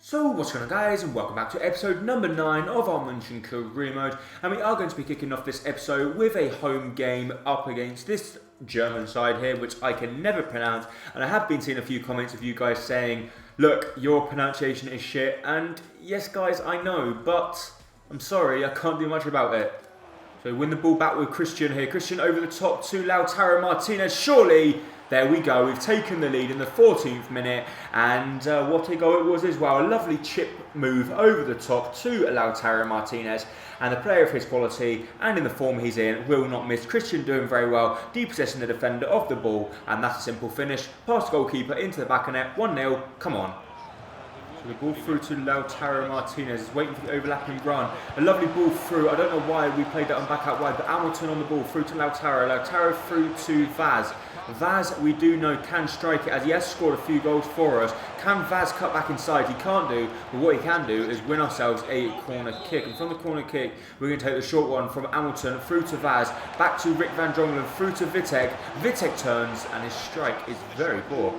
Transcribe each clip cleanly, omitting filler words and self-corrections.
So what's going on, guys, and welcome back to episode number 9 of our nchen career mode, and we are going to be kicking off this episode with a home game up against this German side here, which I can never pronounce, and I have been seeing a few comments of you guys saying, look, your pronunciation is shit, and yes guys, I know, but I'm sorry, I can't do much about it. So win the ball back with Christian here, Christian over the top to Lautaro Martinez, surely. There we go, we've taken the lead in the 14th minute, and what a goal it was as well. A lovely chip move over the top to Lautaro Martinez, and the player of his quality and in the form he's in will not miss. Christian doing very well, depossessing the defender of the ball, and that's a simple finish. Past the goalkeeper into the back of net, 1-0, come on. So the ball through to Lautaro Martinez, is waiting for the overlapping run. A lovely ball through, I don't know why we played that on back out wide, but Hamilton on the ball through to Lautaro. Lautaro through to Vaz. Vaz, we do know, can strike it as he has scored a few goals for us. Can Vaz cut back inside? He can't do, but what he can do is win ourselves a corner kick. And from the corner kick, we're going to take the short one from Hamilton through to Vaz, back to Rick van Drongelen, through to Vitek. Vitek turns, and his strike is very poor.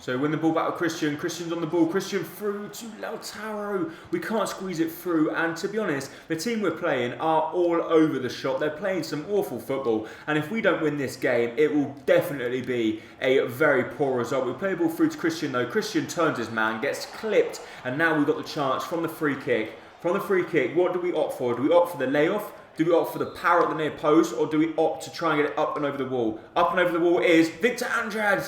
So win the ball back with Christian. Christian's on the ball. Christian through to Lautaro. We can't squeeze it through. And to be honest, the team we're playing are all over the shop. They're playing some awful football. And if we don't win this game, it will definitely be a very poor result. We play the ball through to Christian though. Christian turns his man, gets clipped. And now we've got the chance from the free kick. From the free kick, what do we opt for? Do we opt for the layoff? Do we opt for the power at the near post? Or do we opt to try and get it up and over the wall? Up and over the wall is Victor Andrade.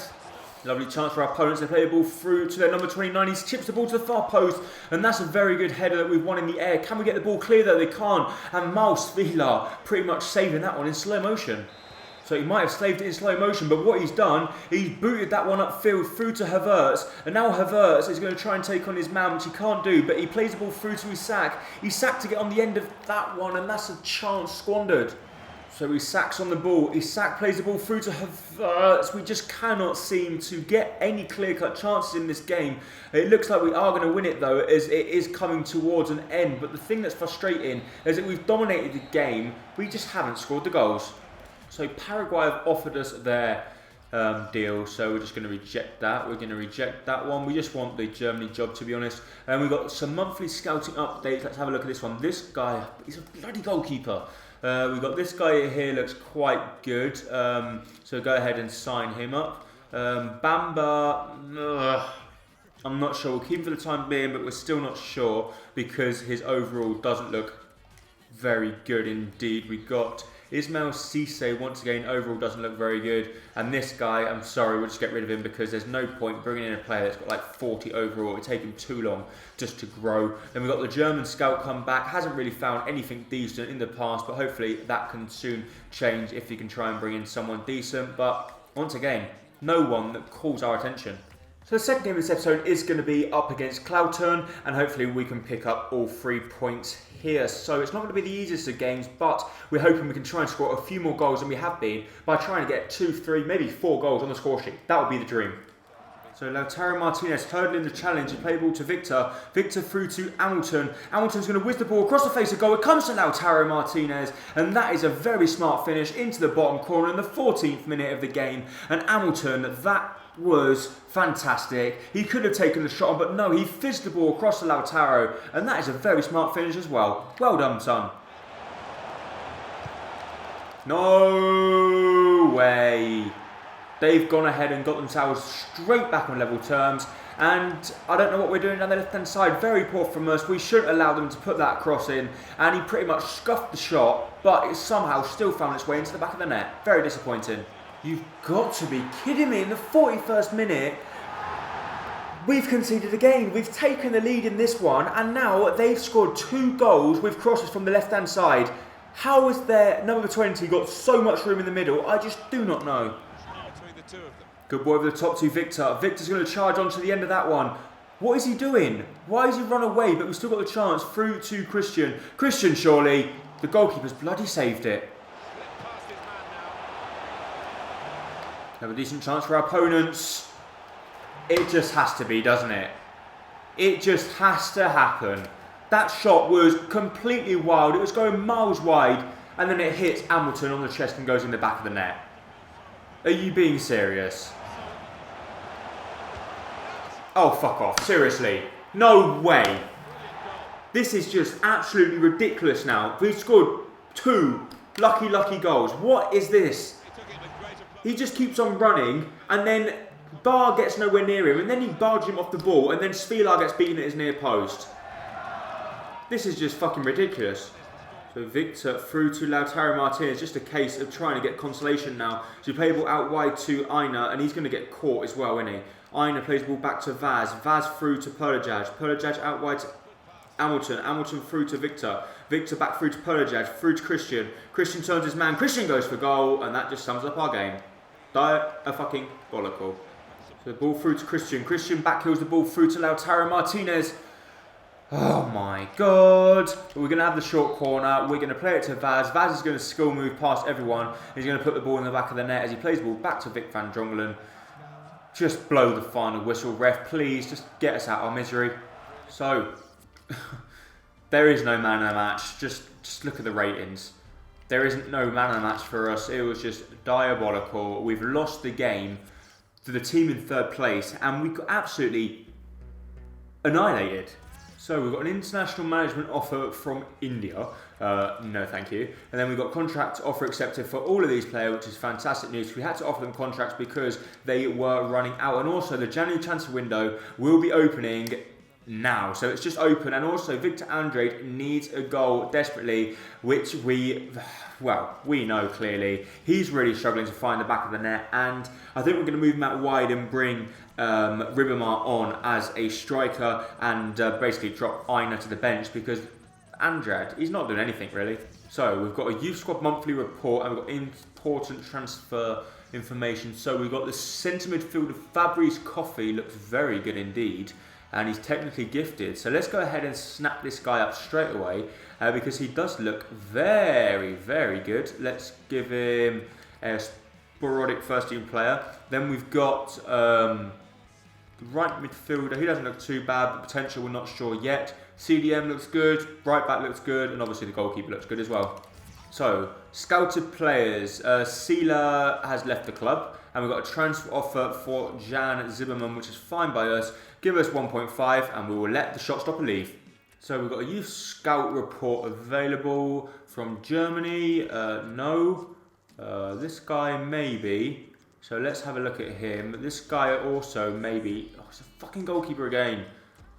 Lovely chance for our opponents. They play the ball through to their number 29. He chips the ball to the far post, and that's a very good header that we've won in the air. Can we get the ball clear though? They can't. And Miles Vila pretty much saving that one in slow motion. So he might have saved it in slow motion, but what he's done, he's booted that one upfield through to Havertz, and now Havertz is going to try and take on his man, which he can't do, but he plays the ball through to Isak. Isak to get on the end of that one, and that's a chance squandered. So Isak's on the ball. Isak plays the ball through to Havertz. We just cannot seem to get any clear-cut chances in this game. It looks like we are going to win it though, as it is coming towards an end. But the thing that's frustrating is that we've dominated the game. We just haven't scored the goals. So Paraguay have offered us their deal, so we're just going to reject that. We're going to reject that one. We just want the Germany job, to be honest. And we've got some monthly scouting updates. Let's have a look at this one. This guy, he's a bloody goalkeeper. We've got this guy here, looks quite good, so go ahead and sign him up. Bamba, I'm not sure, we'll keep him for the time being, but we're still not sure because his overall doesn't look very good indeed. We got Ismail Cisse, once again, overall doesn't look very good. And this guy, I'm sorry, we'll just get rid of him because there's no point bringing in a player that's got like 40 overall. It'd take him too long just to grow. Then we've got the German scout come back. Hasn't really found anything decent in the past, but hopefully that can soon change if he can try and bring in someone decent. But once again, no one that calls our attention. So the second game of this episode is going to be up against Cloudturn, and hopefully we can pick up all 3 points here. So it's not going to be the easiest of games, but we're hoping we can try and score a few more goals than we have been by trying to get 2, 3, maybe 4 goals on the score sheet. That would be the dream. So Lautaro Martinez hurdling the challenge. He play the ball to Victor. Victor through to Hamilton. Hamilton's going to whiz the ball across the face of goal. It comes to Lautaro Martinez, and that is a very smart finish into the bottom corner in the 14th minute of the game. And Hamilton, that was fantastic. He could have taken the shot on, but no, he fizzed the ball across to Lautaro, and that is a very smart finish as well. Well done, son. No way. They've gone ahead and got themselves straight back on level terms, and I don't know what we're doing down the left-hand side. Very poor from us. We shouldn't allow them to put that cross in, and he pretty much scuffed the shot, but it somehow still found its way into the back of the net. Very disappointing. You've got to be kidding me. In the 41st minute, we've conceded again. We've taken the lead in this one, and now they've scored 2 goals with crosses from the left-hand side. How has their number 20 got so much room in the middle? I just do not know. Good ball over the top to Victor. Victor's going to charge onto the end of that one. What is he doing? Why has he run away? But we've still got the chance through to Christian. Christian, surely. The goalkeeper's bloody saved it. Have a decent chance for our opponents. It just has to be, doesn't it? It just has to happen. That shot was completely wild. It was going miles wide, and then it hits Hamilton on the chest and goes in the back of the net. Are you being serious? Oh, fuck off. Seriously. No way. This is just absolutely ridiculous now. We've scored 2 lucky goals. What is this? He just keeps on running, and then Bar gets nowhere near him, and then he barges him off the ball, and then Svilar gets beaten at his near post. This is just fucking ridiculous. So Victor through to Lautaro Martinez. Just a case of trying to get consolation now. So he plays the ball out wide to Aina, and he's going to get caught as well, isn't he? Aina plays the ball back to Vaz. Vaz through to Polajaj. Polajaj out wide to Hamilton. Hamilton through to Victor. Victor back through to Polajaj. Through to Christian. Christian turns his man. Christian goes for goal, and that just sums up our game. Fucking bollicle. So the ball through to Christian. Christian backhills the ball through to Lautaro Martinez. Oh my god. We're going to have the short corner. We're going to play it to Vaz. Vaz is going to skill move past everyone. He's going to put the ball in the back of the net as he plays the ball back to Vic van Drongelen. Just blow the final whistle, ref. Please, just get us out of our misery. So, there is no man of the match. Just look at the ratings. There isn't no man of the match for us. It was just diabolical. We've lost the game to the team in 3rd place, and we got absolutely annihilated. So we've got an international management offer from India. No, thank you. And then we've got contract offer accepted for all of these players, which is fantastic news. We had to offer them contracts because they were running out. And also the January transfer window will be opening now. So it's just open. And also Victor Andrade needs a goal desperately, which we know clearly. He's really struggling to find the back of the net. And I think we're going to move him out wide and bring Ribamar on as a striker and basically drop Aina to the bench because Andrade, he's not doing anything really. So we've got a youth squad monthly report and we've got important transfer information. So we've got the centre midfielder Fabrice Coffey, looks very good indeed, and he's technically gifted. So let's go ahead and snap this guy up straight away because he does look very good. Let's give him a sporadic first team player. Then we've got right midfielder, he doesn't look too bad, but potential we're not sure yet. CDM looks good, right back looks good, and obviously the goalkeeper looks good as well. So, scouted players, Sila has left the club, and we've got a transfer offer for Jan Zimmerman, which is fine by us. Give us 1.5 and we will let the shot stopper leave. So we've got a youth scout report available from Germany, no. This guy maybe. So let's have a look at him. This guy also maybe. Oh, it's a fucking goalkeeper again.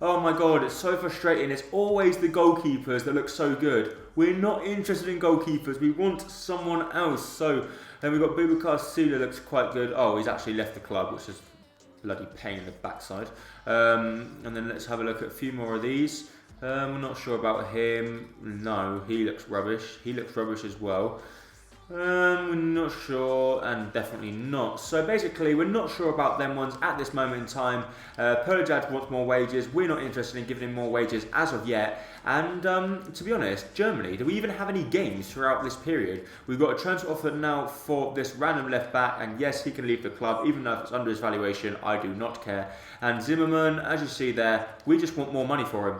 Oh my god, it's so frustrating. It's always the goalkeepers that look so good. We're not interested in goalkeepers. We want someone else. So then we've got Boubacar Sula, looks quite good. Oh, he's actually left the club, which is bloody pain in the backside. And then let's have a look at a few more of these. We're not sure about him. No, he looks rubbish. He looks rubbish as well. We're not sure, and definitely not. So basically, we're not sure about them ones at this moment in time. Polajaj wants more wages. We're not interested in giving him more wages as of yet. And to be honest, Germany, do we even have any games throughout this period? We've got a transfer offer now for this random left back, and yes, he can leave the club, even though it's under his valuation. I do not care. And Zimmerman, as you see there, we just want more money for him.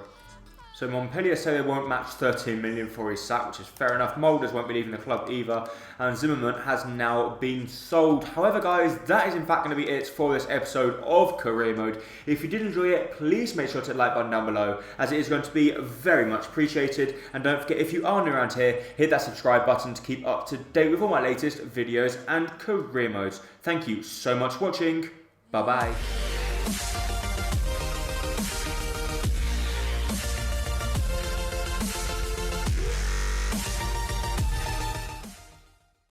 So Montpellier say they won't match 13 million for his sack, which is fair enough. Molders won't be leaving the club either. And Zimmerman has now been sold. However, guys, that is in fact going to be it for this episode of Career Mode. If you did enjoy it, please make sure to hit the like button down below, as it is going to be very much appreciated. And don't forget, if you are new around here, hit that subscribe button to keep up to date with all my latest videos and career modes. Thank you so much for watching. Bye-bye.